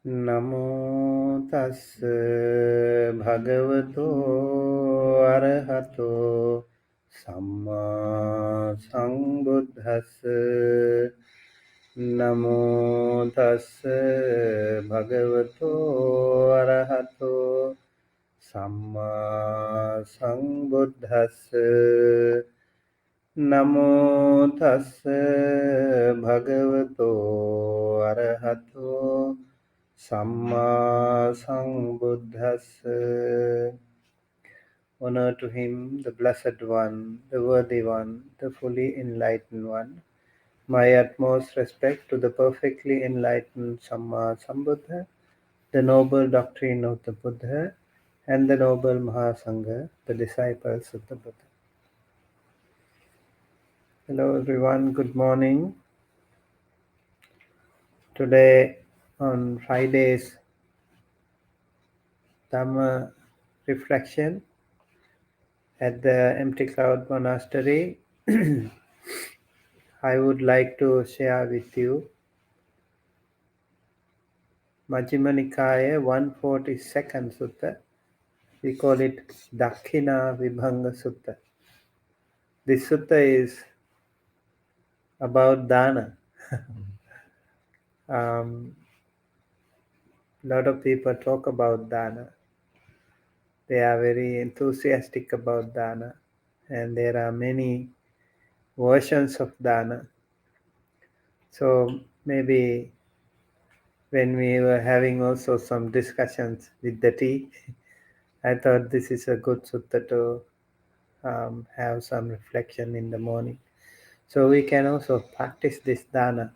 Namo tassa bhagavato arahato samma sambuddhassa. Namo tassa bhagavato arahato samma sambuddhassa. Namo tassa bhagavato arahato Samma Sambuddhassa. Honor to him, the Blessed One, the Worthy One, the fully enlightened One. My utmost respect to the perfectly enlightened Samma Sambuddha, the noble doctrine of the Buddha, and the noble Mahasangha, the disciples of the Buddha. Hello everyone, good morning. Today on Friday's Dhamma reflection at the Empty Cloud Monastery, I would like to share with you Majjhima Nikaya 142nd Sutta. We call it Dakkhinavibhanga Sutta. This sutta is about dana. A lot of people talk about dana. They are very enthusiastic about dana, and there are many versions of dana. So maybe when we were having also some discussions with the tea, I thought this is a good sutta to have some reflection in the morning. So we can also practice this dana.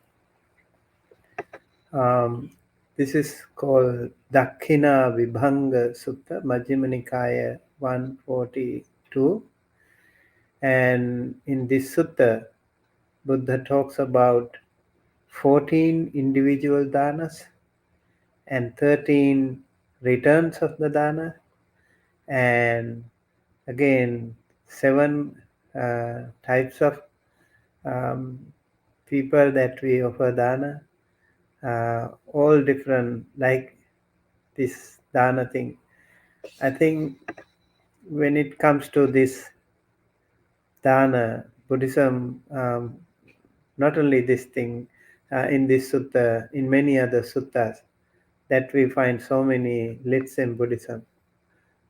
This is called Dakkhinavibhanga Sutta, Majjhima Nikaya 142. And in this sutta, Buddha talks about 14 individual danas and 13 returns of the dana, and again 7 types of people that we offer dana, all different, like this dana thing. I think when it comes to this dana, Buddhism, not only this thing, in this sutta, in many other suttas, that we find so many lists in Buddhism.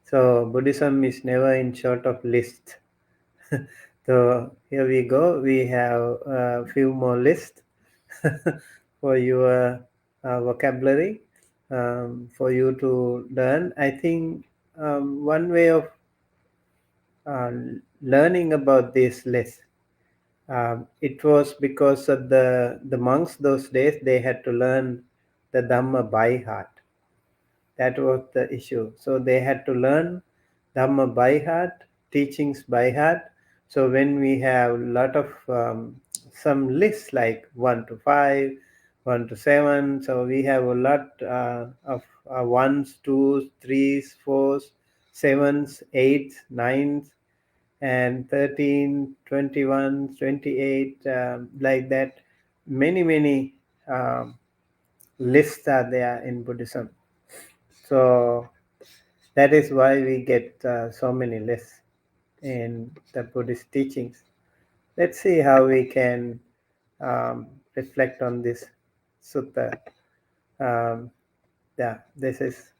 So Buddhism is never in short of lists. So here we go. We have a few more lists for your vocabulary, for you to learn. I think one way of learning about this list, it was because of the monks those days, they had to learn the Dhamma by heart. That was the issue. So they had to learn Dhamma by heart, teachings by heart. So when we have a lot of some lists like 1 to 5, 1 to 7, so we have a lot of 1s, 2s, 3s, 4s, 7s, 8s, 9s, and 13, 21, 28, like that. Many lists are there in Buddhism. So that is why we get so many lists in the Buddhist teachings. Let's see how we can reflect on this sutta. This is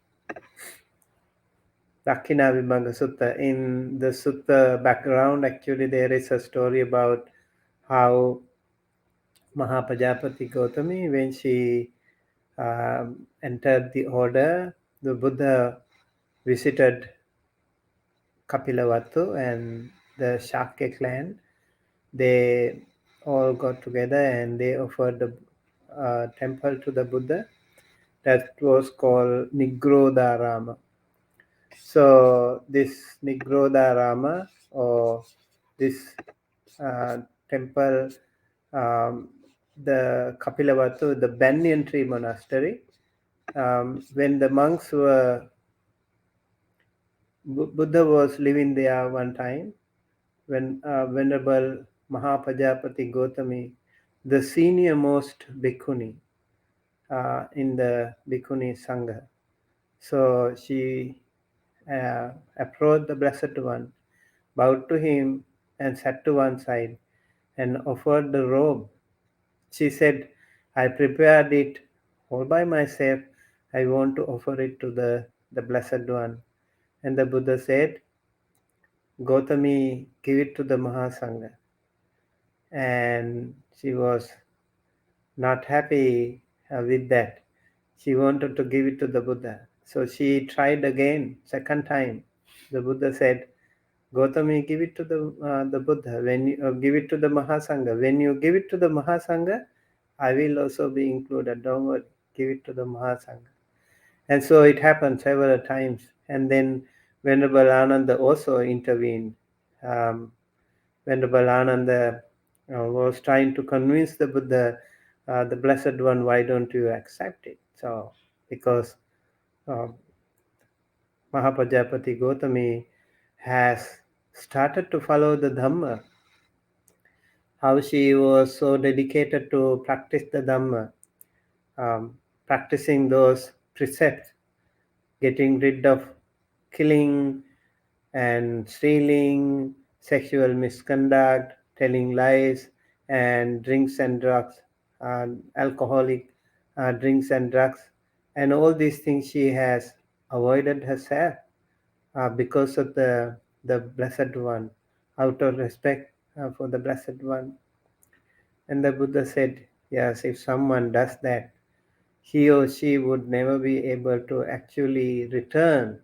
Dakkhinavibhanga Sutta. In the sutta background, actually, there is a story about how Mahapajapati Gautami, when she entered the order, the Buddha visited Kapilavatthu and the Shakya clan. They all got together and they offered the temple to the Buddha. That was called Nigrodharama. So this Nigrodharama, or this temple, the Kapilavatthu, the banyan tree monastery, when the monks were, Buddha was living there one time, when Venerable Mahapajapati Gautami, the senior most bhikkhuni, in the Bhikkhuni Sangha. So she approached the Blessed One, bowed to him, and sat to one side and offered the robe. She said, I prepared it all by myself. I want to offer it to the Blessed One. And the Buddha said, Gautami, give it to the Mahasangha. And she was not happy with that. She wanted to give it to the Buddha. So she tried again, second time. The Buddha said, Gautami, give it to the Buddha. When you give it to the Mahasangha. When you give it to the Mahasangha, I will also be included. Don't worry, give it to the Mahasangha. And so it happened several times. And then Venerable Ananda also intervened. Um, Venerable Ananda was trying to convince the Buddha, the Blessed One, why don't you accept it? So, because uh, Mahapajapati Gautami has started to follow the Dhamma, how she was so dedicated to practice the Dhamma, um, practicing those precepts, getting rid of killing and stealing, sexual misconduct, telling lies, and drinks and drugs, alcoholic drinks and drugs, and all these things she has avoided herself because of the Blessed One, out of respect for the Blessed One. And the Buddha said, yes, if someone does that, he or she would never be able to actually return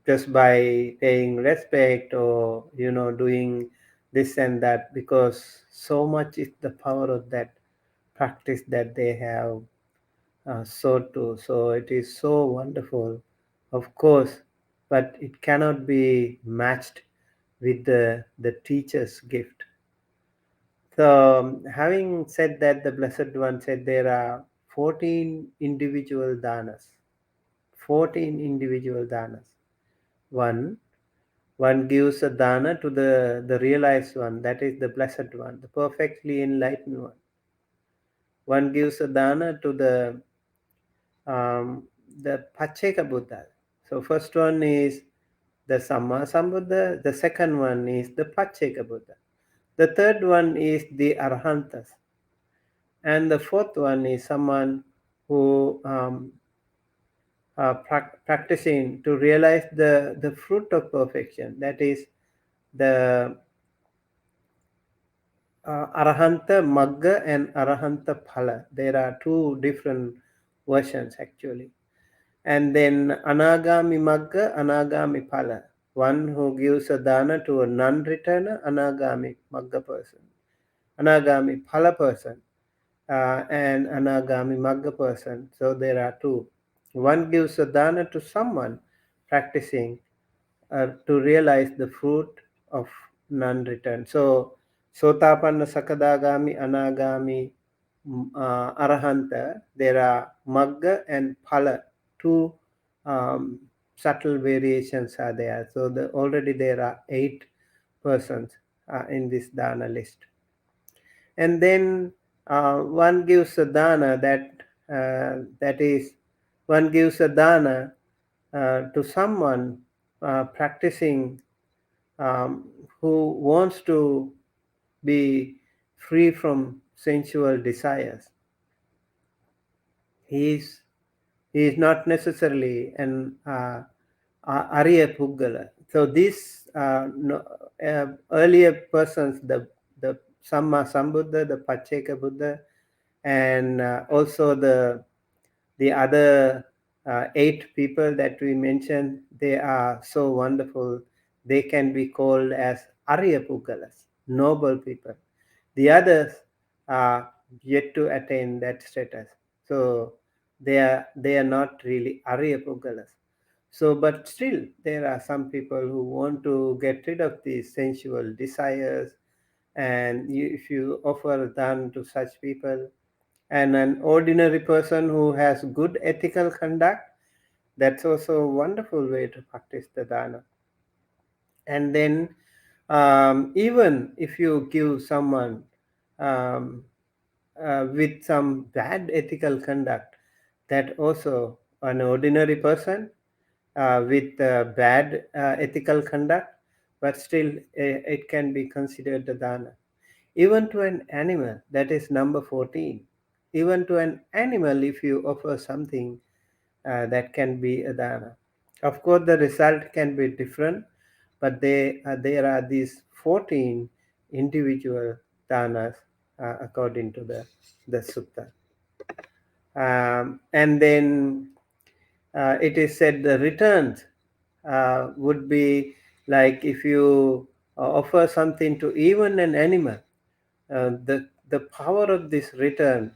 just by paying respect or doing this and that, because so much is the power of that practice that they have sought to. So it is so wonderful, of course, but it cannot be matched with the teacher's gift. So having said that, the Blessed One said there are 14 individual dhanas. 14 individual dhanas. One gives a dana to the realized one, that is the Blessed One, the perfectly enlightened one. One gives a dana to the Pacceka Buddha. So first one is the Samma Sambuddha, the second one is the Pacceka Buddha. The third one is the Arhantas. And the fourth one is someone who practicing to realize the fruit of perfection, that is the Arahanta Magga and Arahanta Phala. There are two different versions actually. And then Anagami Magga, Anagami Phala. One who gives a dana to a non-returner, Anagami Magga person. Anagami Phala person. And Anagami Magga person. So there are two. One gives a dana to someone practicing to realize the fruit of non-return. So Sotapanna, Sakadagami, Anagami, Arahanta, there are Magga and Phala, two subtle variations are there. So already there are 8 persons in this dana list. And then one gives a dana that is, one gives a dana to someone practicing um, who wants to be free from sensual desires. He is not necessarily an Arya Puggala. So these earlier persons, the Samma Sambuddha, the Pacceka Buddha, and also the other 8 people that we mentioned, they are so wonderful. They can be called as Arya Puggalas, noble people. The others are yet to attain that status. So they are not really Arya Puggalas. So, but still, there are some people who want to get rid of these sensual desires, and if you offer dhan to such people, and an ordinary person who has good ethical conduct, that's also a wonderful way to practice the dana. And then even if you give someone with some bad ethical conduct, that also an ordinary person with bad ethical conduct, but still it can be considered the dana. Even to an animal, that is number 14. Even to an animal, if you offer something, that can be a dana. Of course, the result can be different, but there are these 14 individual danas according to the sutta. And then it is said the returns would be like if you offer something to even an animal, the power of this return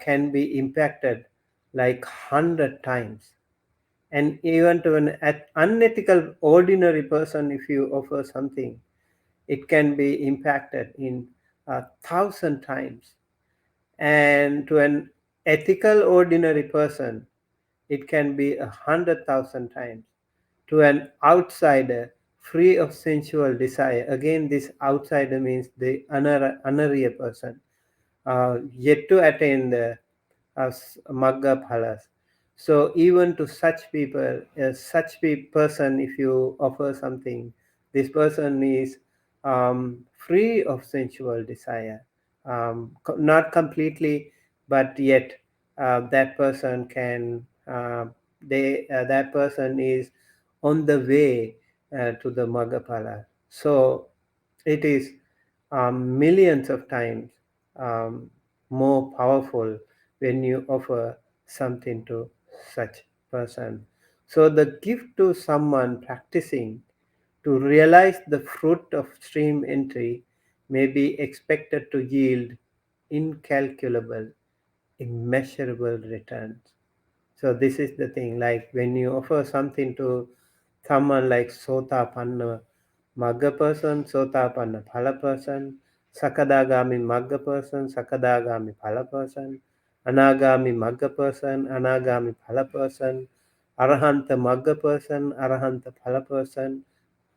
can be impacted like 100 times. And even to an unethical ordinary person, if you offer something, it can be impacted in 1,000 times. And to an ethical ordinary person, it can be 100,000 times. To an outsider free of sensual desire, again this outsider means the unarya person, yet to attain the magga phalas. So even to such people, such person, if you offer something, this person is free of sensual desire, not completely, but yet that person can. That person is on the way to the Magapala. So it is millions of times um, more powerful when you offer something to such person. So the gift to someone practicing to realize the fruit of stream entry may be expected to yield incalculable, immeasurable returns. So this is the thing, like when you offer something to someone like Sotapanna Magga person, Sotapanna Phala person, Sakadagami Magga person, Sakadagami Phala person, Anagami Magga person, Anagami Phala person, Arahanta Magga person, Arahanta Phala person,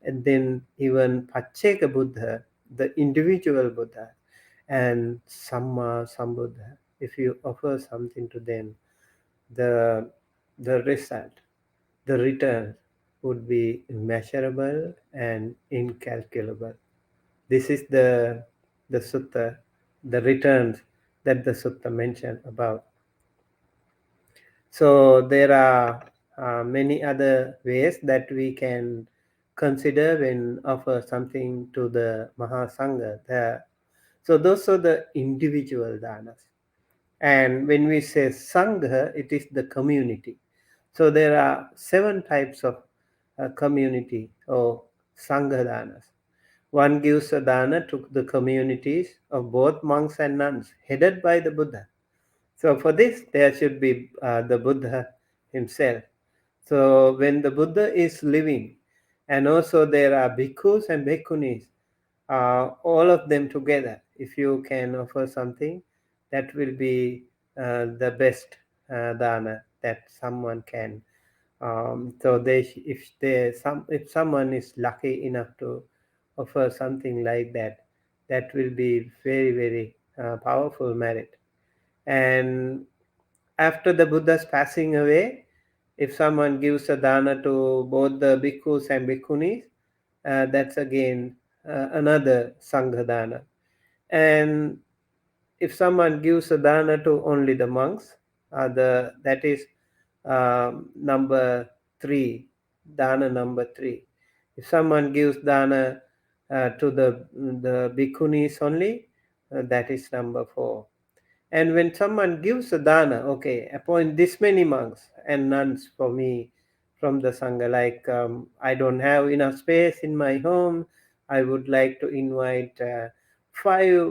and then even Pacheka Buddha, the individual Buddha, and Samma Sambuddha. If you offer something to them, the the result, the return would be immeasurable and incalculable. This is the sutta, the returns that the sutta mentioned about. So there are many other ways that we can consider when offer something to the Mahasangha. So those are the individual danas. And when we say Sangha, it is the community. So there are 7 types of community or Sangha danas. One gives a dana to the communities of both monks and nuns, headed by the Buddha. So for this, there should be the Buddha himself. So when the Buddha is living, and also there are bhikkhus and bhikkhunis, all of them together, if you can offer something, that will be the best dana that someone can. So if someone is lucky enough to offer something like that, that will be very, very powerful merit. And after the Buddha's passing away, if someone gives a dana to both the bhikkhus and bhikkhunis, that's again another sangha dana. And if someone gives a dana to only the monks, that is number 3, dana number 3. If someone gives dana to the bhikkhunis only, that is number 4. And when someone gives a dana, okay, appoint this many monks and nuns for me from the sangha. Like I don't have enough space in my home, I would like to invite 5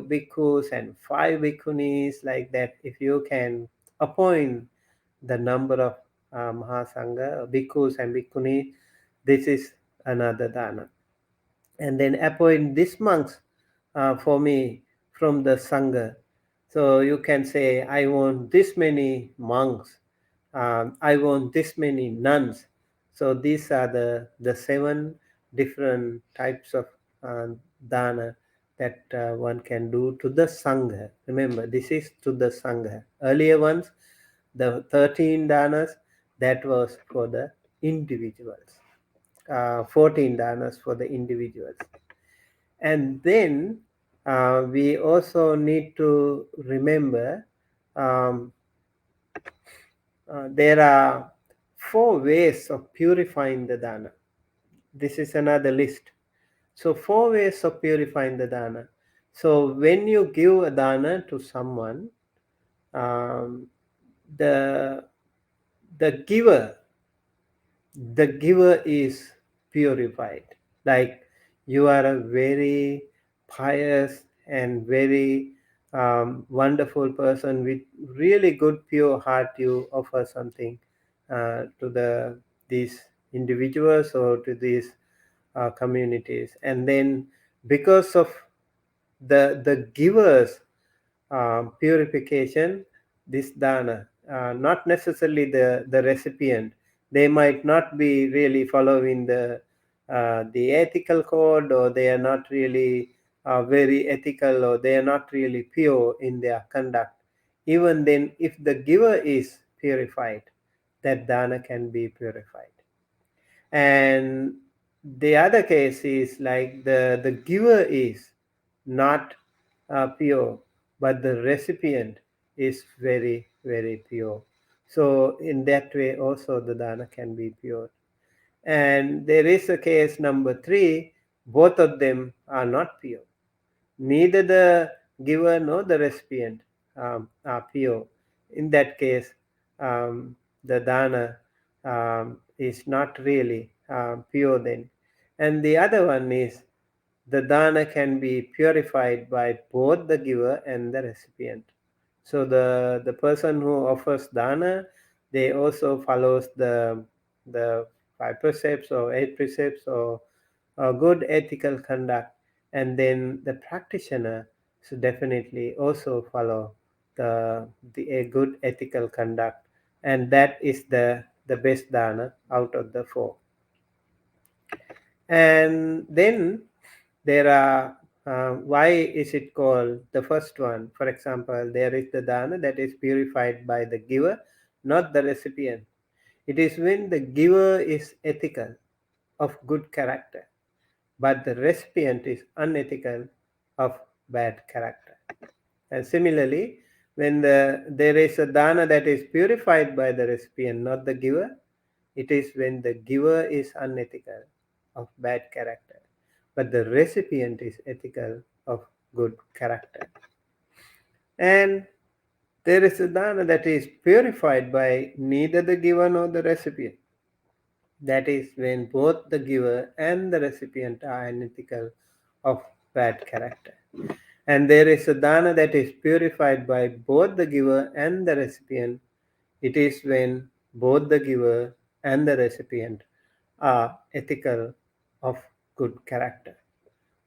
bhikkhus and 5 bhikkhunis, like that. If you can appoint the number of mahasangha, bhikkhus and bhikkhunis, this is another dana. And then appoint these monks for me from the sangha. So you can say, I want this many monks, I want this many nuns. So these are the 7 different types of dana that one can do to the Sangha. Remember, this is to the Sangha. Earlier ones, the 13 danas, that was for the individuals. 14 danas for the individuals. And then we also need to remember um, there are 4 ways of purifying the dana. This is another list. So 4 ways of purifying the dana. So when you give a dana to someone, um, the the giver is purified. Like you are a very pious and very wonderful person with really good pure heart. You offer something to these individuals or to these communities, and then because of the givers purification, this dana, not necessarily the recipient. They might not be really following the ethical code, or they are not really very ethical, or they are not really pure in their conduct. Even then, if the giver is purified, that dana can be purified. And the other case is like the giver is not pure, but the recipient is very, very pure. So in that way also the dana can be pure. And there is a case number 3, both of them are not pure. Neither the giver nor the recipient are pure. In that case, the dana is not really pure then. And the other one is the dana can be purified by both the giver and the recipient. So the person who offers dana, they also follows the 5 precepts or 8 precepts or good ethical conduct, and then the practitioner should definitely also follow a good ethical conduct, and that is the best dana out of the 4. And then there are why is it called the first one? For example, there is the dana that is purified by the giver, not the recipient. It is when the giver is ethical, of good character, but the recipient is unethical, of bad character. And similarly, when there is a dana that is purified by the recipient, not the giver, it is when the giver is unethical, of bad character, but the recipient is ethical, of good character. And there is a dana that is purified by neither the giver nor the recipient. That is when both the giver and the recipient are unethical, of bad character. And there is a dana that is purified by both the giver and the recipient. It is when both the giver and the recipient are ethical, of good character.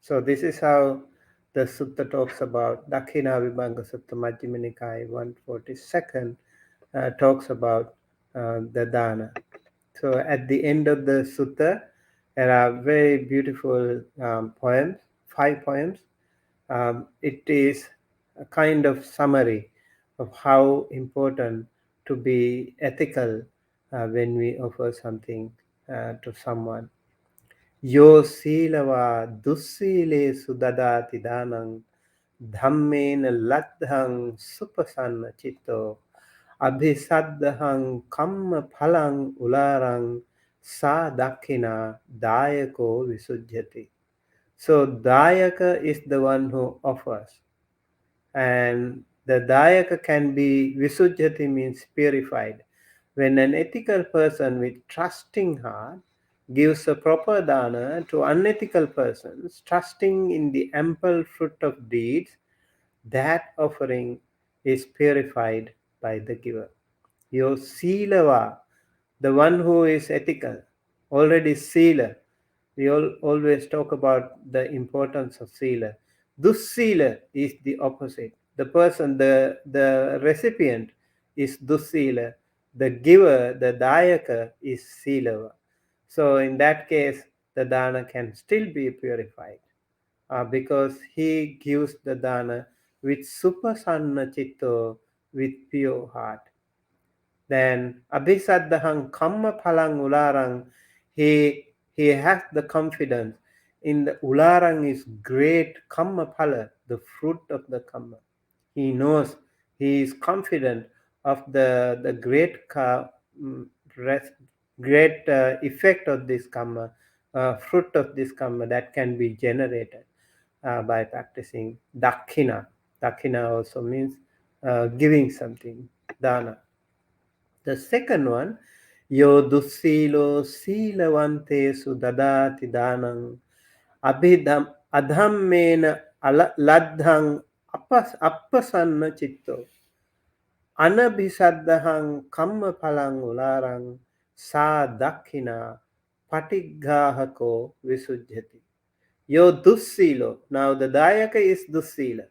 So this is how the sutta talks about. Dakkhinavibhanga Sutta Majjhima Nikaya 142nd talks about the dana. So at the end of the sutta, there are very beautiful poems, 5 poems. It is a kind of summary of how important to be ethical when we offer something to someone. Yo silava dussile sudadati danang dhammena laddhang supasanna chitto abhisaddhang kamma phalang ularang sa dakkhina dayako visujjati. So dayaka is the one who offers, and the dayaka can be visujjati means purified. When an ethical person with trusting heart gives a proper dana to unethical persons, trusting in the ample fruit of deeds, that offering is purified by the giver. Your silava, the one who is ethical, already sila. We always talk about the importance of sila. Dussila is the opposite. The person, the recipient is dussila. The giver, the dayaka, is silava. So in that case, the dana can still be purified. because he gives the dana with supasanna chitta, with pure heart. Then abhisaddahang kamma phalang ularang, he has the confidence in the ularang is great kamma phala, the fruit of the kamma. He knows, he is confident of the great mm, great effect of this karma, fruit of this karma that can be generated by practicing dakkhina. Dakkhina also means giving something, dana. The second one, yo dussilo silavantesu dadati danang abhidham adhammena laddhang appasanna chitto anabhisaddahang kamma palang ularang sa dakkhina patighahako visujjati. Yo dussilo. Now the dayaka is dussila.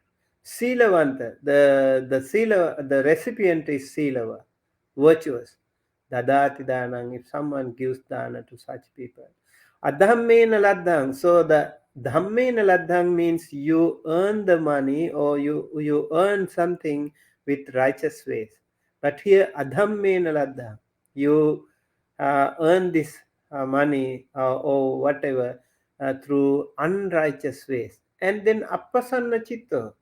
Silavanta. The recipient is silava, virtuous. Dadati danang, if someone gives dana to such people. Adhammena laddhang. So the dhammena laddhang means you earn the money or you earn something with righteous ways. But here adhammena laddhang, you earn this money or whatever through unrighteous ways. And then appasanna chitta,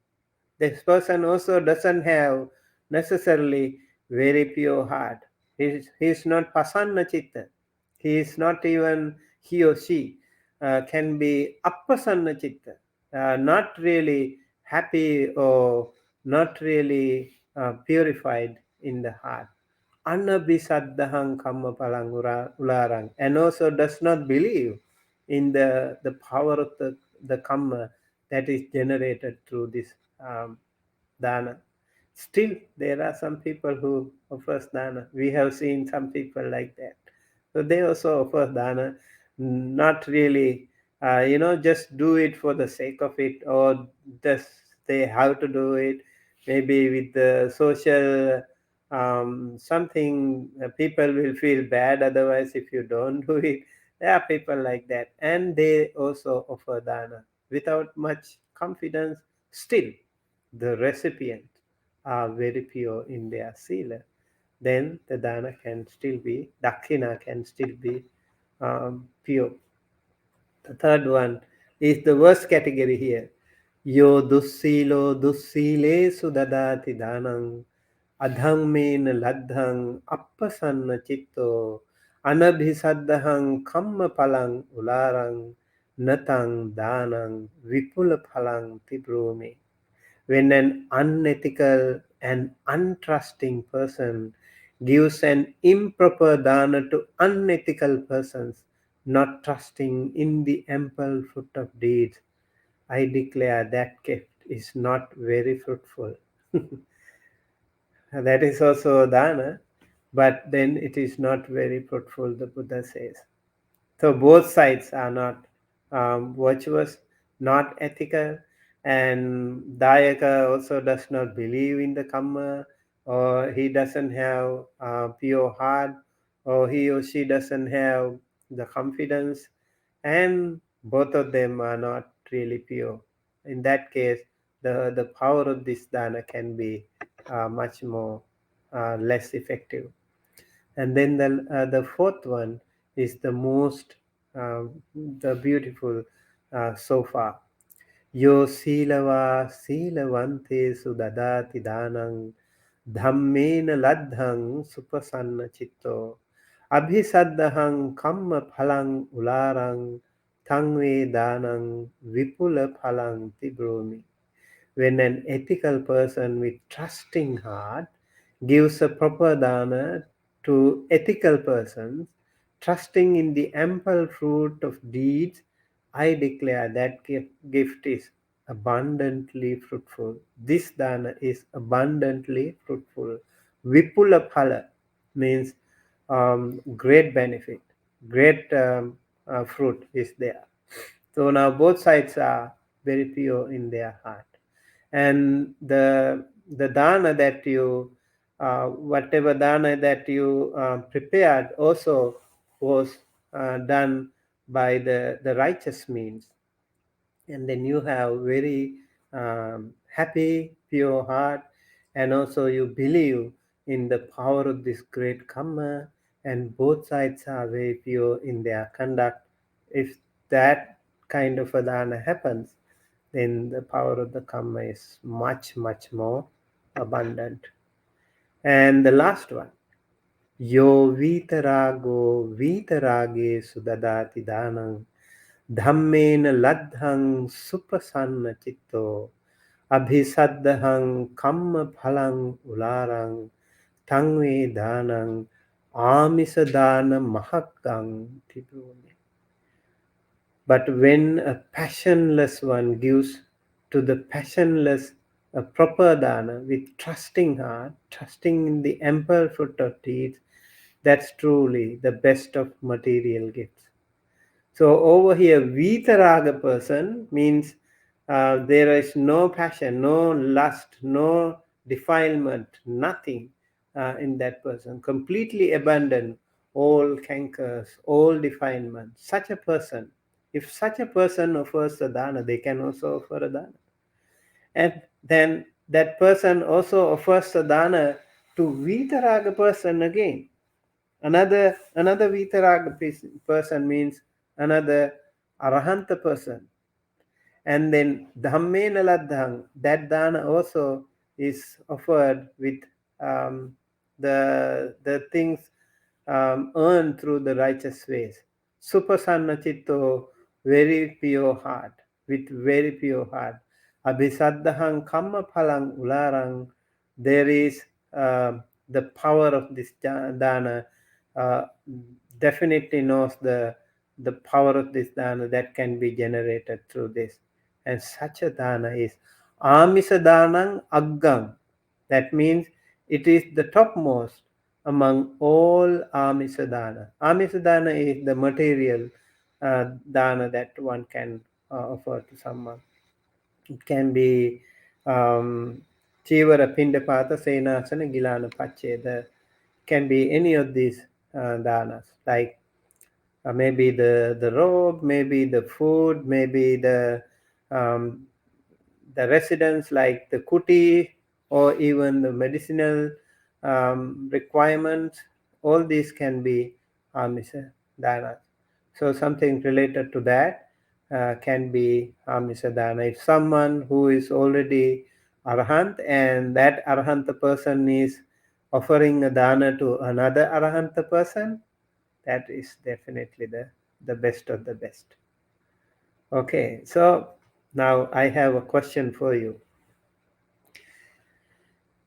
this person also doesn't have necessarily very pure heart. He is not pasanna chitta. He is not even, he or she can be appasanna chitta, not really happy or not really purified in the heart. Anabhisaddahang kamma palang ularang, and also does not believe in the power of the kamma that is generated through this dana. Still, there are some people who offer dana. We have seen some people like that. So they also offer dana, not really, just do it for the sake of it, or just they have to do it, maybe with the social something people will feel bad otherwise if you don't do it. There are people like that, and they also offer dana without much confidence. Still, the recipient are very pure in their sila. Then the dana can still be, dakkhina can still be pure. The third one is the worst category here. Yo dussilo dussile sudadati danang adhammen laddhang appasanna chitto anabhisaddahang kamma palang ularang natang danang vipula palang tibrumi. When an unethical and untrusting person gives an improper dana to unethical persons, not trusting in the ample fruit of deeds, I declare that gift is not very fruitful. That is also dana, but then it is not very fruitful, the Buddha says. So both sides are not virtuous, not ethical, and Dayaka also does not believe in the Kamma, or he doesn't have pure heart, or he or she doesn't have the confidence, and both of them are not really pure. In that case, the power of this dana can be much more less effective. And then the fourth one is the most the beautiful so far. Yo silava silavante sudadati danang dhammena laddhang supasanna chitto abhisaddahang kamma phalang ularang tangve danang vipula phalang tibrumi. When an ethical person with trusting heart gives a proper dana to ethical persons, trusting in the ample fruit of deeds, I declare that gift is abundantly fruitful. This dana is abundantly fruitful. Vipula phala means great benefit, great fruit is there. So now both sides are very pure in their heart, and the dana that you whatever dana that you prepared also was done by the righteous means. and then you have very happy, pure heart, and also you believe in the power of this great karma, and both sides are very pure in their conduct. If that kind of a dana happens, then the power of the karma is much, much more abundant. And the last one, yo vitarago vitarage sudadati danam dhammena laddhang supasanna chitto abhisaddhang kamma phalang ularang tangve danang amisadana mahakang tipuni. But when a passionless one gives to the passionless a proper dana with trusting heart, trusting in the ample fruit of deeds, that's truly the best of material gifts. So over here, vitaraga person means there is no passion, no lust, no defilement, nothing in that person. Completely abandon all cankers, all defilement. Such a person, if such a person offers a dana, they can also offer a dana. And then that person also offers a dana to vitaraga person again. Another vitaraga person means another arahanta person. And then dhammena laddhang, that dana also is offered with the things earned through the righteous ways. Supasanna chitto, very pure heart, with very pure heart. Abhisaddhang kamma phalang ularang, there is the power of this dana, uh, definitely knows the power of this dana that can be generated through this. And such a dana is amisa danang aggam. That means it is the topmost among all amisa dana. Amisa dana is the material dana that one can offer to someone. It can be chivara pindapata senasana gilana pacheda. Can be any of these danas, like maybe the robe, maybe the food, maybe um, the residence like the kuti, or even the medicinal requirements. All these can be amisa dana. So something related to that can be amisa dana. If someone who is already arahant and that arahanta person is offering a dana to another arahanta person, that is definitely the best of the best. Okay, so now I have a question for you.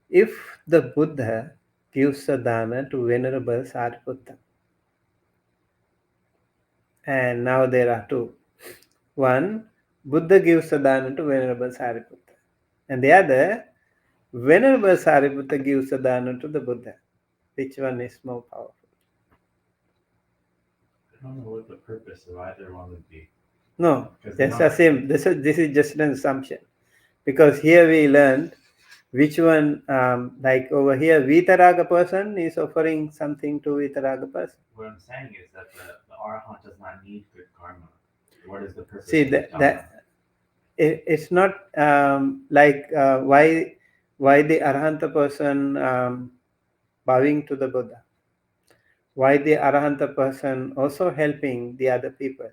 If the Buddha gives a dana to Venerable Sariputta, and now there are two. One, Buddha gives a dana to Venerable Sariputta, and the other, Venerable Sariputta gives a dana to the Buddha. Which one is more powerful? I don't know what the purpose of either one would be. No, just assume. This is just an assumption, because here we learned which one, like over here, Vitaraga person is offering something to Vitaraga person. What I'm saying is that the Arahant does not need good karma. What is the purpose See, of the Dhamma? It's not like why the Arahanta person bowing to the Buddha? Why the Arahanta person also helping the other people?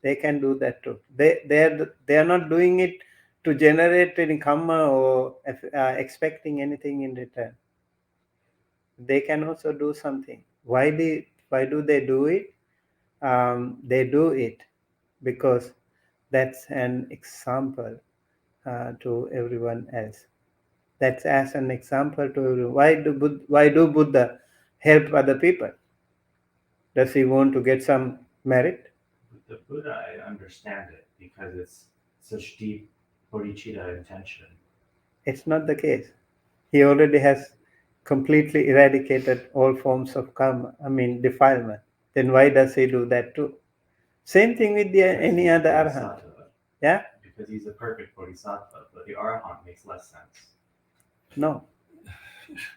They can do that too. They are not doing it to generate any karma or expecting anything in return. They can also do something. Why do they do it? They do it because that's an example to everyone else. That's as an example to everyone. Why do Buddha help other people? Does he want to get some merit? With the Buddha, I understand it because it's such deep bodhicitta intention. It's not the case. He already has completely eradicated all forms of karma, defilement. Then why does he do that too? Same thing with any other arahant. Yeah? Because he's a perfect bodhisattva, but the Arahant makes less sense. No.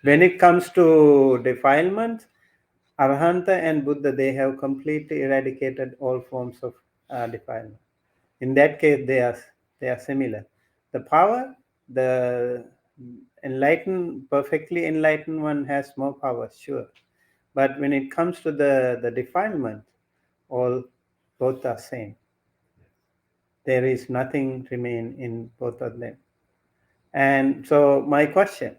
When it comes to defilement, Arahanta and Buddha, they have completely eradicated all forms of defilement. In that case, they are similar. The power, the perfectly enlightened one has more power, sure. But when it comes to the defilement, all both are same. There is nothing remain in both of them. And so my question,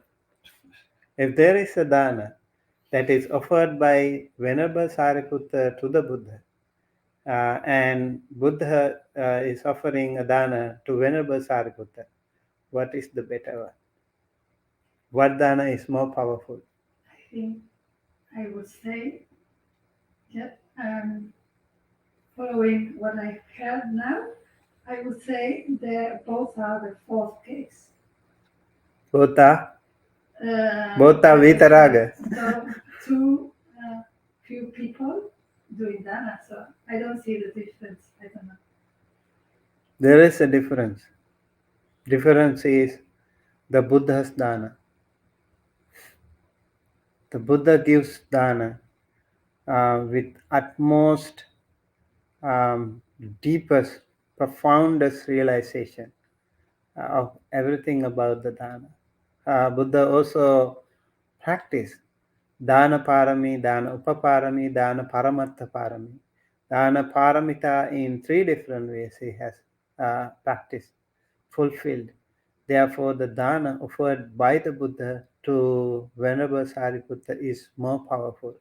if there is a dana that is offered by Venerable Sariputta to the Buddha, and Buddha is offering a dana to Venerable Sariputta, what is the better one? What dana is more powerful? I think I would say, yeah, following what I've heard now, I would say they both are the fourth case. Bota, There Bota is Vitaraga. too few people doing dana, so I don't see the difference. I don't know. There is a difference. Difference is the Buddha's dana. The Buddha gives dana with utmost, deepest, profoundest realization of everything about the dana. Buddha also practiced dana parami, dana upaparami, dana paramartha parami. Dana paramita in 3 different ways he has practiced, fulfilled. Therefore, the dana offered by the Buddha to Venerable Sariputta is more powerful.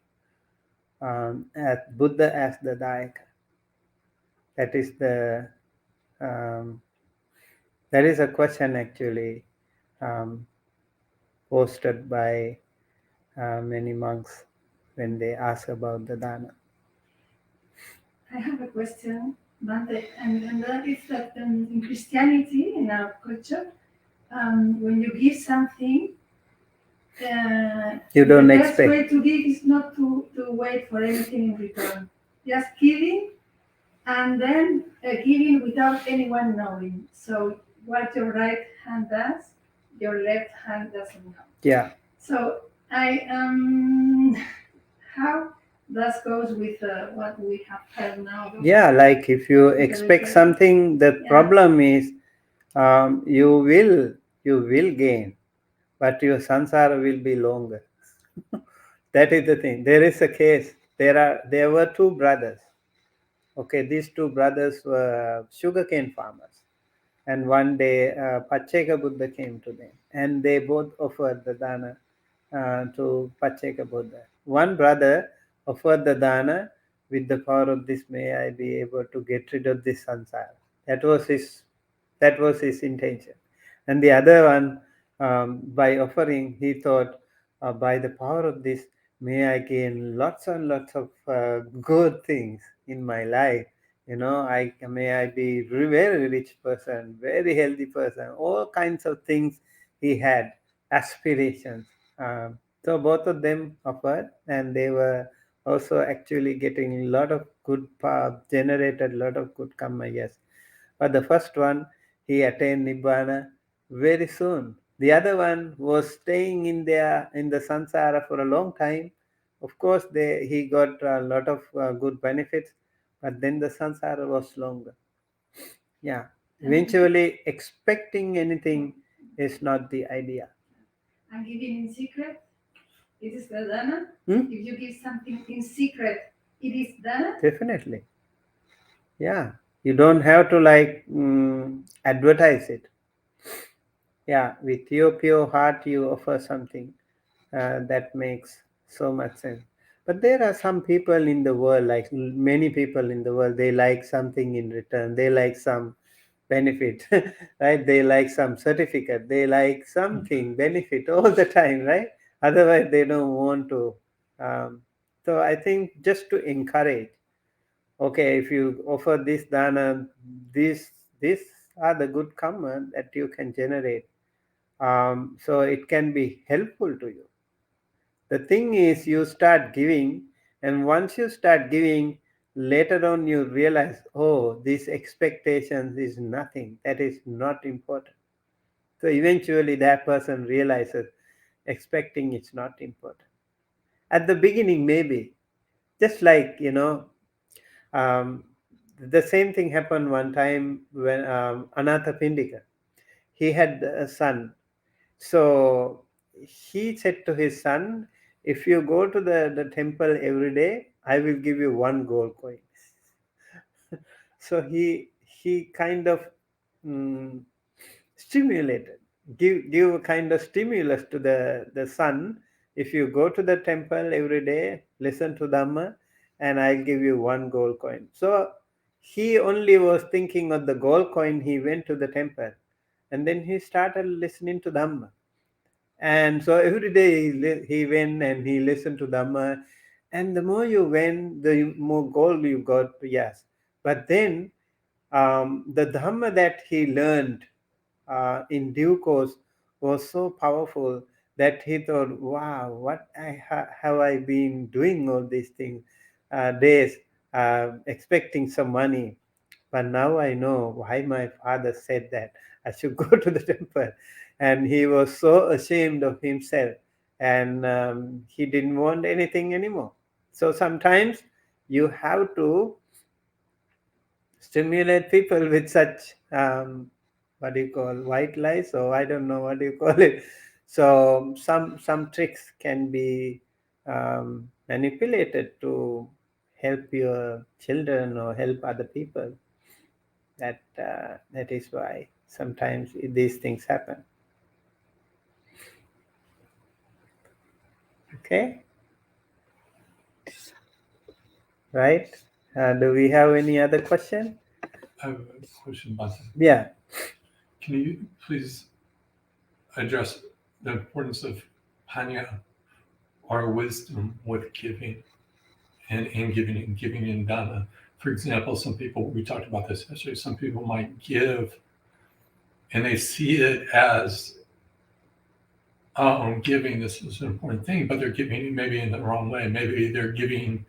As Buddha as the Dayaka. That is the um, that is a question actually um, posted by many monks when they ask about the dana. I have a question, Bhante, and that is that in Christianity, in our culture, when you give something, You the don't best expect. way to give is not to wait for anything in return. Just giving and then giving without anyone knowing. So what your right hand does, your left hand doesn't know. Yeah. So I how that goes with what we have heard now. Yeah, like if you expect something, the problem is you will gain, but your samsara will be longer. That is the thing. There is a case. There were 2 brothers. Okay, these 2 brothers were sugarcane farmers. And one day, Pacheka Buddha came to them, and they both offered the dana to Pacheka Buddha. One brother offered the dana, with the power of this, may I be able to get rid of this samsara. That was his intention. And the other one, by offering, he thought, by the power of this, may I gain lots and lots of good things in my life. May I be very rich person, very healthy person, all kinds of things he had, aspirations. So both of them offered, and they were also actually getting a lot of good, generated a lot of good karma, yes. But the first one, he attained Nibbana very soon. The other one was staying in the samsara for a long time. Of course, he got a lot of good benefits, but then the samsara was longer. Yeah. Eventually, expecting anything is not the idea. And giving in secret, it is the dana. Hmm? If you give something in secret, it is dana. Definitely. Yeah. You don't have to advertise it. Yeah. With your pure heart, you offer something that makes so much sense. But there are some people in the world, like many people in the world, they like something in return. They like some benefit, right? They like some certificate. They like something benefit all the time, right? Otherwise, they don't want to. Um, so I think just to encourage, okay, if you offer this dana, these are the good karma that you can generate. So it can be helpful to you. The thing is, you start giving, and once you start giving, later on you realize, oh, these expectations is nothing. That is not important. So eventually that person realizes expecting is not important. At the beginning, maybe, just like, um, the same thing happened one time when Anatha Pindika, he had a son. So he said to his son, if you go to the temple every day, I will give you one gold coin. So he kind of mm, stimulated, give a kind of stimulus to the son. If you go to the temple every day, listen to Dhamma, and I'll give you one gold coin. So he only was thinking of the gold coin. He went to the temple, and then he started listening to Dhamma. And so every day he went and he listened to Dhamma. And the more you went, the more gold you got, yes. But then the Dhamma that he learned in due course was so powerful that he thought, wow, what have I been doing all these things, days, expecting some money. But now I know why my father said that I should go to the temple. And he was so ashamed of himself, and he didn't want anything anymore. So sometimes you have to stimulate people with such what do you call, white lies, or I don't know what do you call it. So some tricks can be manipulated to help your children or help other people. That is why sometimes these things happen. Okay, right? Do we have any other question? I have a question, Bhante. Yeah. Can you please address the importance of panya, or wisdom, with giving and giving in dana? For example, some people, we talked about this yesterday, some people might give and they see it as giving, this is an important thing, but they're giving maybe in the wrong way. Maybe they're giving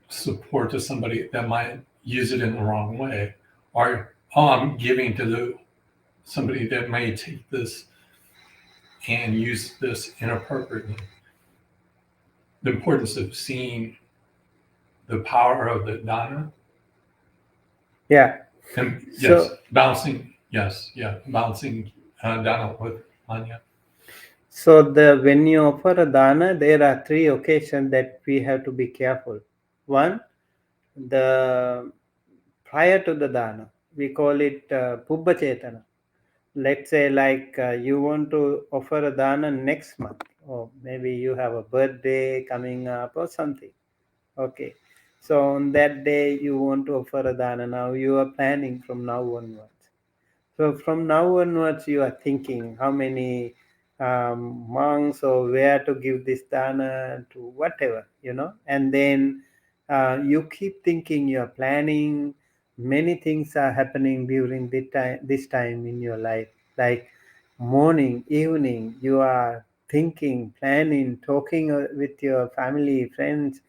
support to somebody that might use it in the wrong way, or I'm giving to somebody that may take this and use this inappropriately. The importance of seeing the power of the dana. Yeah. And yes, So balancing dana with panya. So when you offer a dana, there are three occasions that we have to be careful. One, the prior to the dana, we call it Pubbha Chetana. Let's say like you want to offer a dana next month, or maybe you have a birthday coming up or something. Okay. So on that day you want to offer a dana. Now you are planning from now onwards. So from now onwards, you are thinking how many monks or where to give this dana to, whatever, and then you keep thinking, you are planning. Many things are happening during this time in your life, like morning, evening, you are thinking, planning, talking with your family, friends.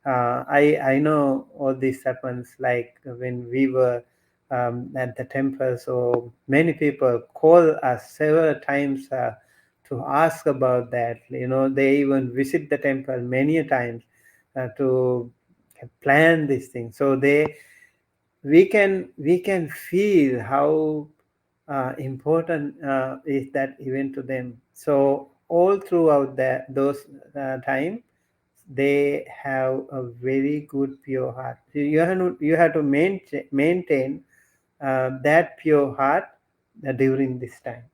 I know all this happens, like when we were at the temple. So many people call us several times to ask about that. They even visit the temple many times to plan this thing. So we can feel how important is that event to them. So all throughout those time, they have a very good pure heart. You have to maintain that pure heart during this time,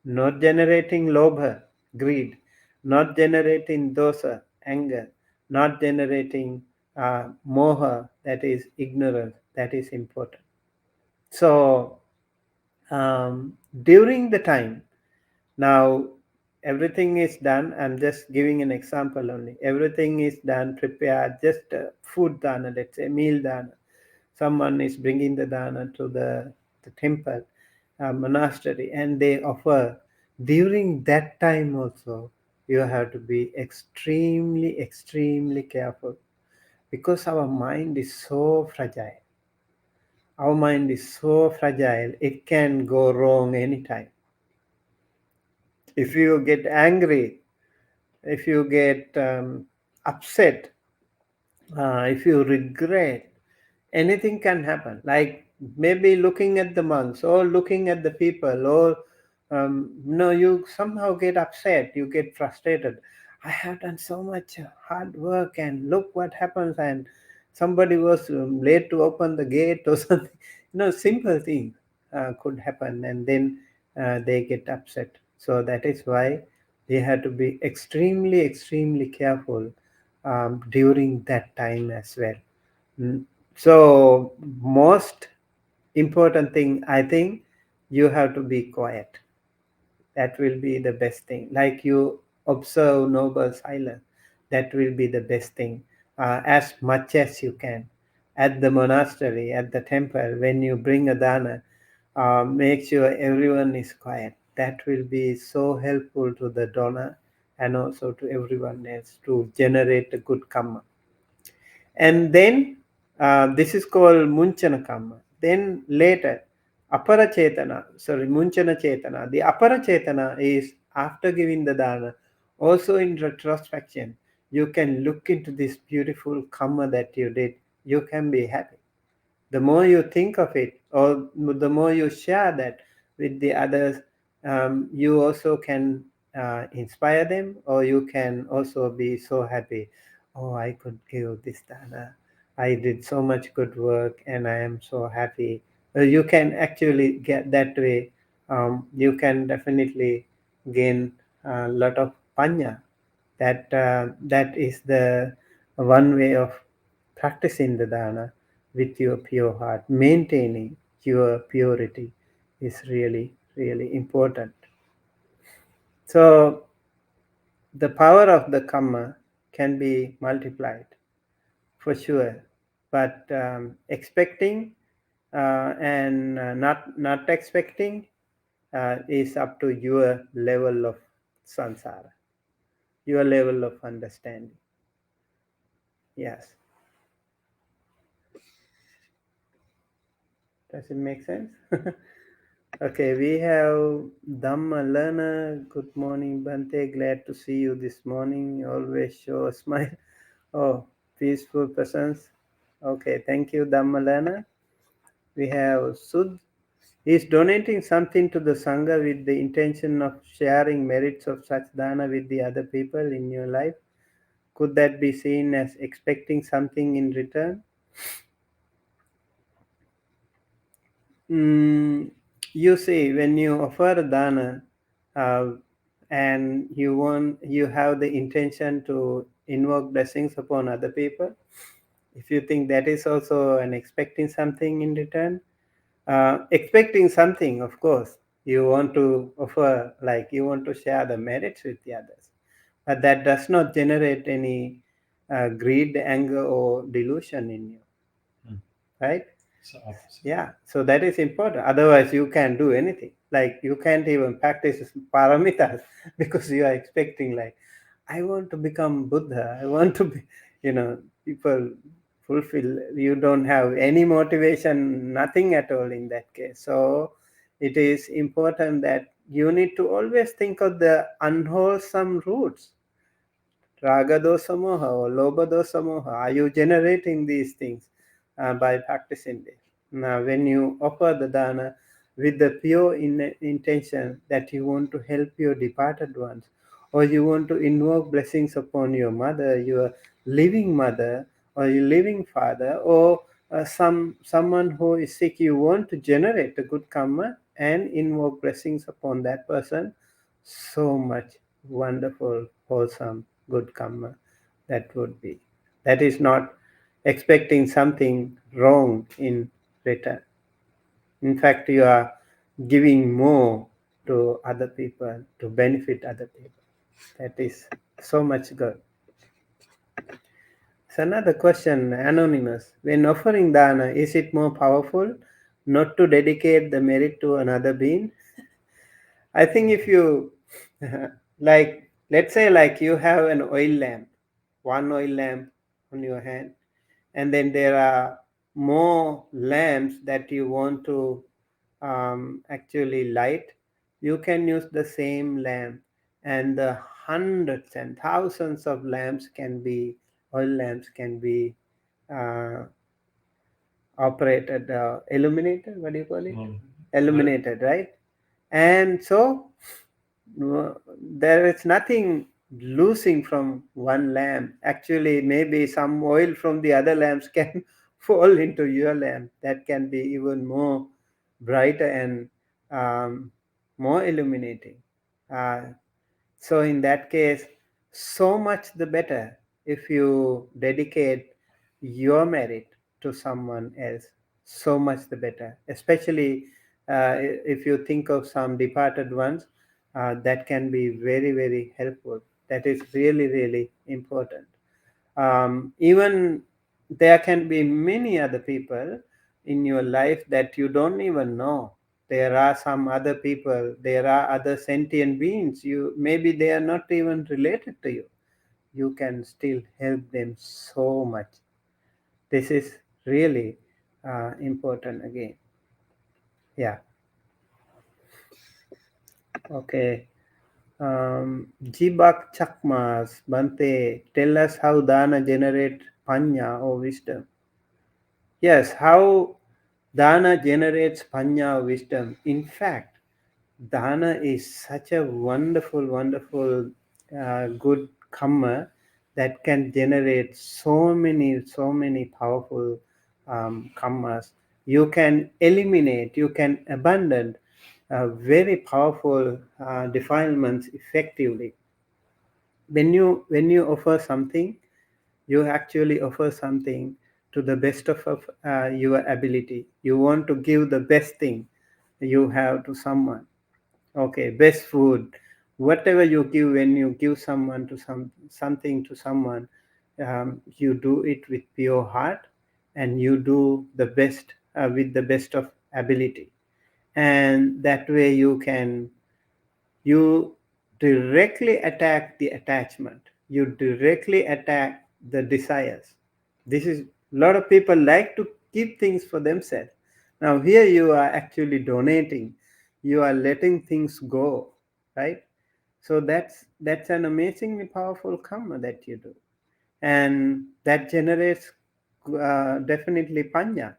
not generating lobha, greed, not generating dosa, anger, not generating moha, that is ignorance. That is important. So during the time, now everything is done. I'm just giving an example only. Everything is done, prepared, just food dana, let's say meal dana. Someone is bringing the dana to the temple, monastery, and they offer. During that time also, you have to be extremely, extremely careful, because our mind is so fragile. Our mind is so fragile, it can go wrong anytime. If you get angry, if you get upset, If you regret, anything can happen. Like maybe looking at the monks or looking at the people, or you somehow get upset, you get frustrated. I have done so much hard work, and look what happens. And somebody was late to open the gate or something. Simple things could happen, and then they get upset. So that is why they have to be extremely, extremely careful during that time as well. Mm. So most important thing, I think, you have to be quiet. That will be the best thing. Like you observe noble silence. That will be the best thing. As much as you can. At the monastery, at the temple, when you bring a dana, make sure everyone is quiet. That will be so helpful to the donor and also to everyone else to generate a good karma. And then this is called munchana karma. Then later, apara chetana, sorry, munchana chetana. The apara chetana is after giving the dana, also in retrospection, you can look into this beautiful karma that you did. You can be happy. The more you think of it, or the more you share that with the others, you also can inspire them, or you can also be so happy. Oh, I could give this dana. I did so much good work, and I am so happy. You can actually get that way. You can definitely gain a lot of panya. That is the one way of practicing the dana with your pure heart. Maintaining your purity is really, really important. So the power of the karma can be multiplied for sure, but expecting and not expecting is up to your level of sansara, your level of understanding. Yes. Does it make sense? Okay, we have Dhamma learner. Good morning, Bhante. Glad to see you this morning. Always show a smile. Oh, peaceful presence. Okay, thank you, Dhamma learner. We have Sud. He's donating something to the Sangha with the intention of sharing merits of such dana with the other people in your life. Could that be seen as expecting something in return? You see, when you offer a dana, uh, and you have the intention to invoke blessings upon other people, if you think that is also an expecting something in return, expecting something, of course, you want to offer, like you want to share the merits with the others, but that does not generate any greed, anger, or delusion in you, right? It's the opposite. Yeah, so that is important. Otherwise, you can't do anything. Like you can't even practice paramitas because you are expecting, like, I want to become Buddha. I want to be, people fulfill. You don't have any motivation, nothing at all in that case. So it is important that you need to always think of the unwholesome roots. Raga dosa moha or loba dosa moha. Are you generating these things by practicing this? Now, when you offer the dana with the pure intention that you want to help your departed ones, or you want to invoke blessings upon your mother, your living mother, or your living father, or someone who is sick, you want to generate a good karma and invoke blessings upon that person. So much wonderful, wholesome, good karma that would be. That is not expecting something wrong in return. In fact, you are giving more to other people to benefit other people. That is so much good. So another question, anonymous. When offering dana, is it more powerful not to dedicate the merit to another being? I think if you, like, let's say, like you have an oil lamp, one oil lamp on your hand, and then there are more lamps that you want to actually light, you can use the same lamp, and the hundreds and thousands of lamps can be oil lamps can be uh, operated, illuminated, what do you call it? Illuminated, right? And so there is nothing losing from one lamp. Actually, maybe some oil from the other lamps can fall into your lamp. That can be even more brighter and um, more illuminating. Uh, so in that case, so much the better if you dedicate your merit to someone else. So much the better, especially if you think of some departed ones. That can be very, very helpful. That is really, really important. Even there can be many other people in your life that you don't even know. There are some other people, there are other sentient beings, you maybe they are not even related to you. You can still help them so much. This is really important again. Yeah. Okay. Jibak Chakmas, Bante, tell us how dana generate panya or wisdom. Yes, how dana generates panya or wisdom. In fact, dana is such a wonderful, wonderful, good karma that can generate so many powerful karmas. You can eliminate, you can abandon very powerful defilements effectively. When you offer something, you actually offer something to the best of your ability. You want to give the best thing you have to someone. Okay, best food, whatever you give. When you give someone to something to someone, you do it with pure heart, and you do the best with the best of ability. And that way you directly attack the attachment, you directly attack the desires. This is, a lot of people like to keep things for themselves. Now here you are actually donating, you are letting things go, right? So that's an amazingly powerful karma that you do, and that generates definitely panya.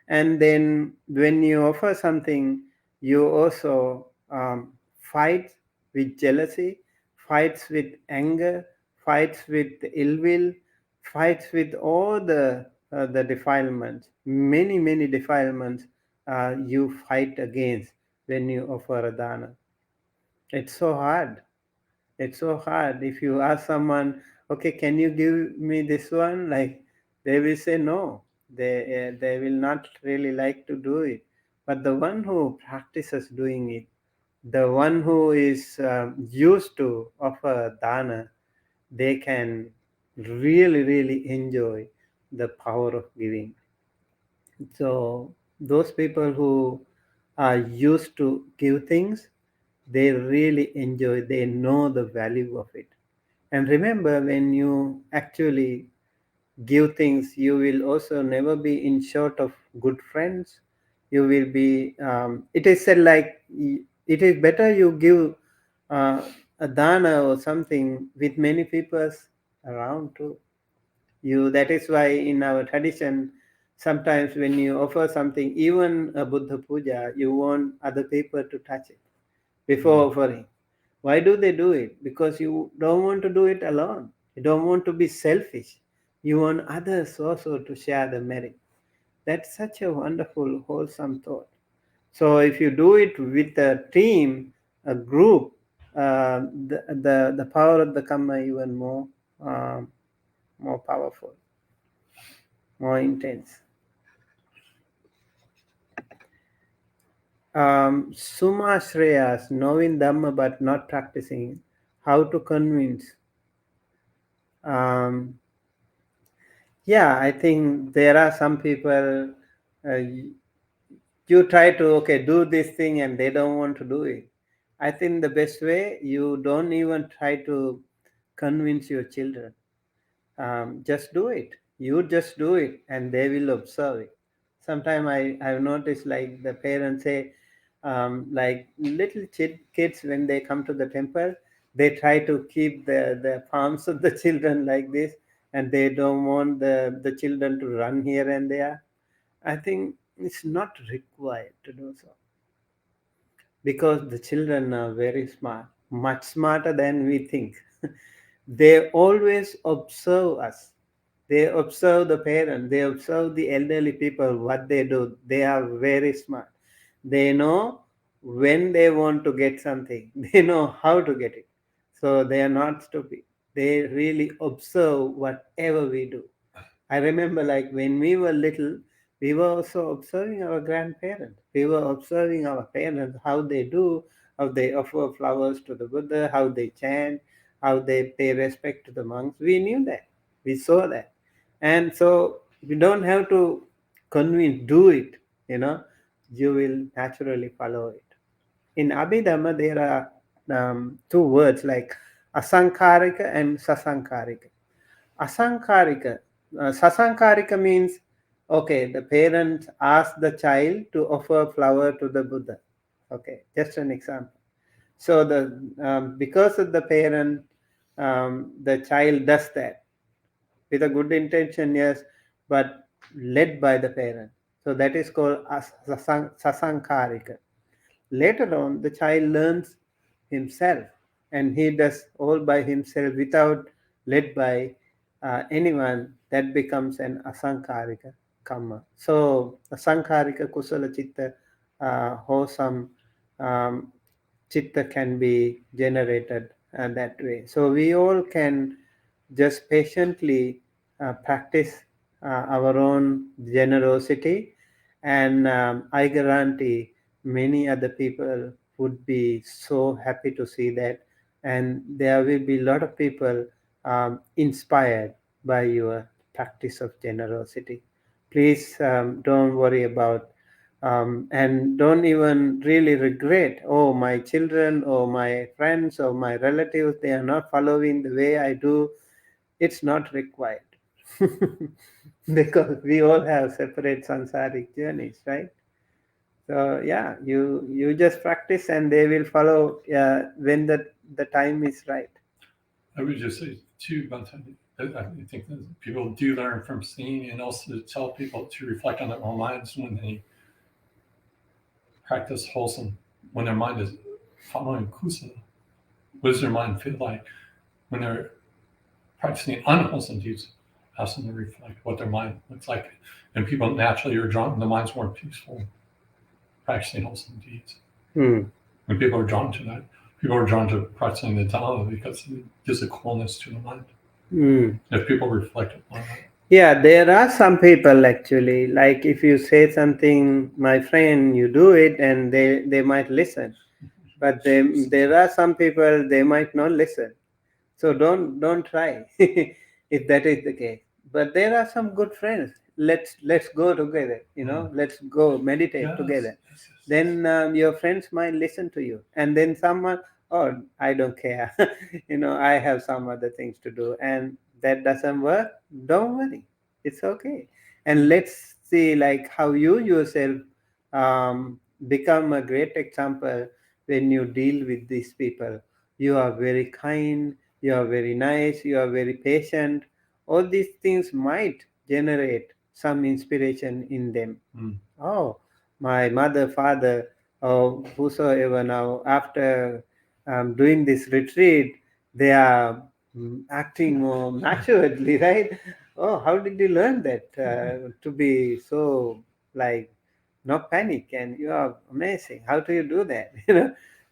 And then when you offer something, you also fight with jealousy, fights with anger, fights with ill will, fights with all the defilements, many defilements. You fight against when you offer a dana. It's so hard. It's so hard. If you ask someone, okay, can you give me this one? Like, they will say no. They will not really like to do it. But the one who practices doing it, the one who is used to offer dana, they can really enjoy the power of giving. So those people who are used to give things, they really enjoy, they know the value of it. And remember, when you actually give things, you will also never be in short of good friends. You will be, it is said like, it is better you give uh, a dana or something with many people around too. That is why in our tradition, sometimes when you offer something, even a Buddha puja, you want other people to touch it before offering. Why do they do it? Because you don't want to do it alone. You don't want to be selfish. You want others also to share the merit. That's such a wonderful, wholesome thought. So if you do it with a team, a group, the power of the karma even um, more powerful, more intense. Suma Shreyas, knowing Dhamma but not practicing, how to convince. Um, yeah, I think there are some people, you try to, okay, do this thing and they don't want to do it. I think the best way, you don't even try to convince your children. Just do it. You just do it and they will observe it. Sometimes I've noticed, like, the parents say, like little kids, when they come to the temple, they try to keep the palms of the children like this, and they don't want the children to run here and there. I think it's not required to do so, because the children are very smart, much smarter than we think. They always observe us. They observe the parents, they observe the elderly people, what they do. They are very smart. They know when they want to get something, they know how to get it. So they are not stupid. They really observe whatever we do. I remember, like, when we were little, we were also observing our grandparents. We were observing our parents, how they do, how they offer flowers to the Buddha, how they chant, how they pay respect to the monks. We knew that. We saw that. And so we don't have to convince, do it, you know, you will naturally follow it. In Abhidhamma, there are two words like asankarika and sasankarika. Asankarika. Sasankarika means, okay, the parents ask the child to offer flower to the Buddha. Okay, just an example. So because of the parent, the child does that with a good intention, yes, but led by the parent. So that is called sasankarika. Later on, the child learns himself, and he does all by himself without led by anyone. That becomes an asankarika karma. So, asankarika kusala chitta, wholesome um, chitta can be generated that way. So, we all can just patiently practice our own generosity, and I guarantee many other people would be so happy to see that, and there will be a lot of people inspired by your practice of generosity. Please don't worry about and don't even really regret, oh, my children or my friends or my relatives, they are not following the way I do. It's not required. Because we all have separate samsaric journeys, right? So yeah, you just practice and they will follow when the time is right. I would just say too, Bhante, I think that people do learn from seeing, and also tell people to reflect on their own minds when they practice wholesome, when their mind is following kusala. What does their mind feel like when they're practicing unwholesome deeds? Ask them to reflect what their mind looks like, and people naturally are drawn. The mind's more peaceful practicing wholesome deeds. Hmm. When people are drawn to that, people are drawn to practicing the Dhamma because it gives a coolness to the mind. If people reflect upon that. Yeah, there are some people actually, like if you say something, my friend, you do it, and they might listen. But there are some people, they might not listen. So don't try if that is the case. But there are some good friends. Let's go together. Let's go meditate together. Yes. Then your friends might listen to you, and then someone, oh, I don't care. I have some other things to do, and that doesn't work. Don't worry, it's okay. And let's see, like, how you yourself become a great example when you deal with these people. You are very kind, you are very nice, you are very patient. All these things might generate some inspiration in them. Oh, my mother, father, or whosoever now, after doing this retreat, they are acting more maturedly, right? Oh, how did you learn that? To be so, like, not panic, and you are amazing. How do you do that?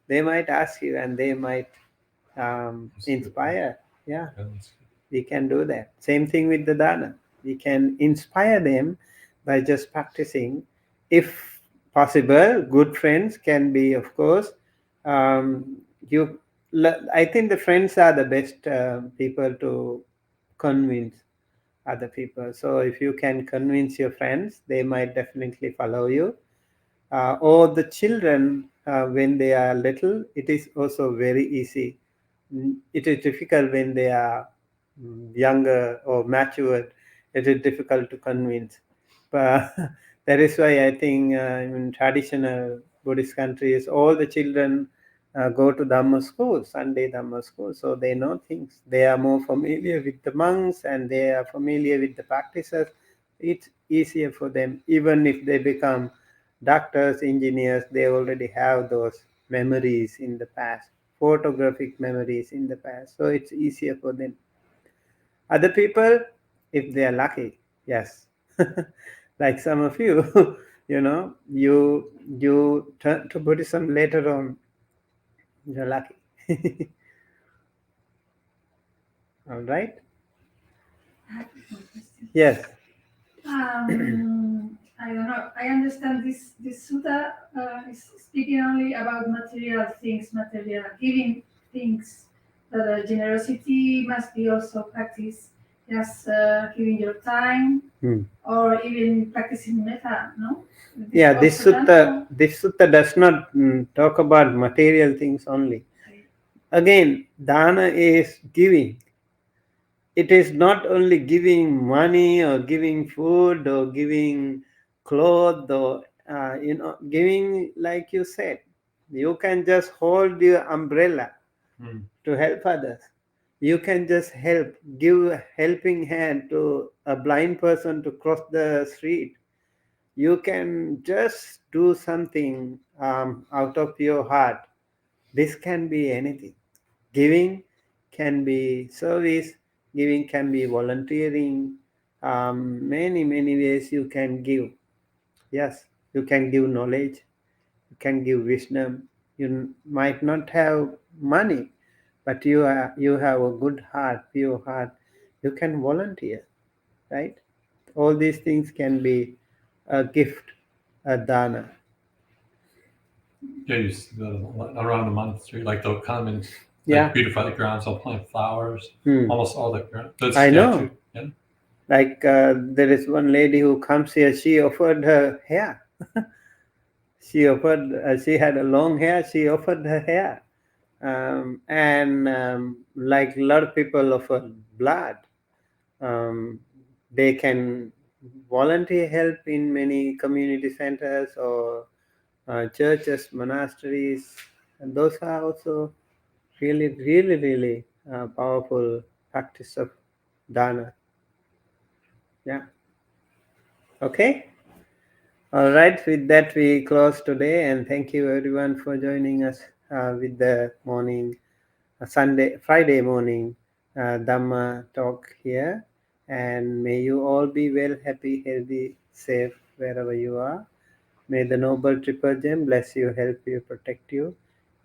They might ask you, and they might inspire. Yeah, we can do that. Same thing with the dana. We can inspire them by just practicing. If possible, good friends can be, of course. You, I think the friends are the best people to convince other people. So if you can convince your friends, they might definitely follow you. Or the children, when they are little, it is also very easy. It is difficult when they are younger or matured. It is difficult to convince. But that is why I think in traditional Buddhist countries, all the children go to Dhamma school, Sunday Dhamma school, so they know things. They are more familiar with the monks and they are familiar with the practices. It's easier for them. Even if they become doctors, engineers, they already have those memories in the past, photographic memories in the past. So it's easier for them. Other people, if they are lucky, yes. Like some of you, you turn to Buddhism later on. You're lucky. All right. I have one question. Yes. I don't know. I understand this sutta is speaking only about material things, material giving things. That generosity must be also practiced, just giving your time, or even practicing metta. No. Yeah, also done, this sutta does not talk about material things only. okay. Again, dana is giving. It is not only giving money or giving food or giving clothes or giving, like you said. You can just hold your umbrella to help others. You can just give a helping hand to a blind person to cross the street. You can just do something out of your heart. This can be anything. Giving can be service, giving can be volunteering. Many ways you can give. Yes, you can give knowledge, you can give wisdom. You might not have money, but you have a good heart, pure heart. You can volunteer, right? All these things can be a gift, a dana. Yeah, you see that around the monastery, like they'll come and Yeah. like beautify the grounds, they'll plant flowers, Hmm. almost all the ground. The I know. statue, yeah. Like there is one lady who comes here. She offered her hair. She had a long hair. She offered her hair, and like a lot of people offer blood. Um, they can volunteer help in many community centers or churches, monasteries, and those are also really powerful practice of dana. Yeah. Okay. All right. With that, we close today, and thank you everyone for joining us with the morning, Friday morning Dhamma talk here. And may you all be well, happy, healthy, safe wherever you are. May the Noble Triple Gem bless you, help you, protect you,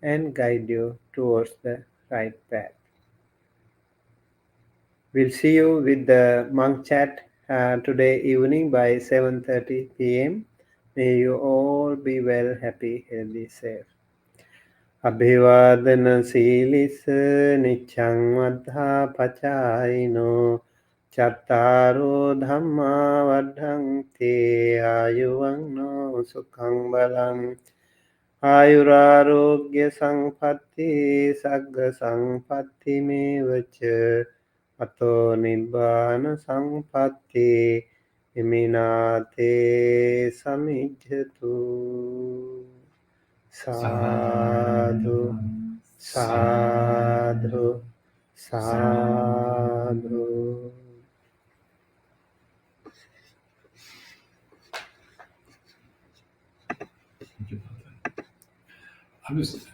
and guide you towards the right path. We'll see you with the monk chat today evening by 7:30 p.m. May you all be well, happy, healthy, safe. Abhivadana silis nichang madha pachayino chattaro dhamma vadhanti ayuvangno sukhang balam ayurarogya sampatti sagga sampatti mevacha ato nibbana sampatti iminate samijjatu. Sadhu, sadhu, sadhu. Thank you, Bhante. I was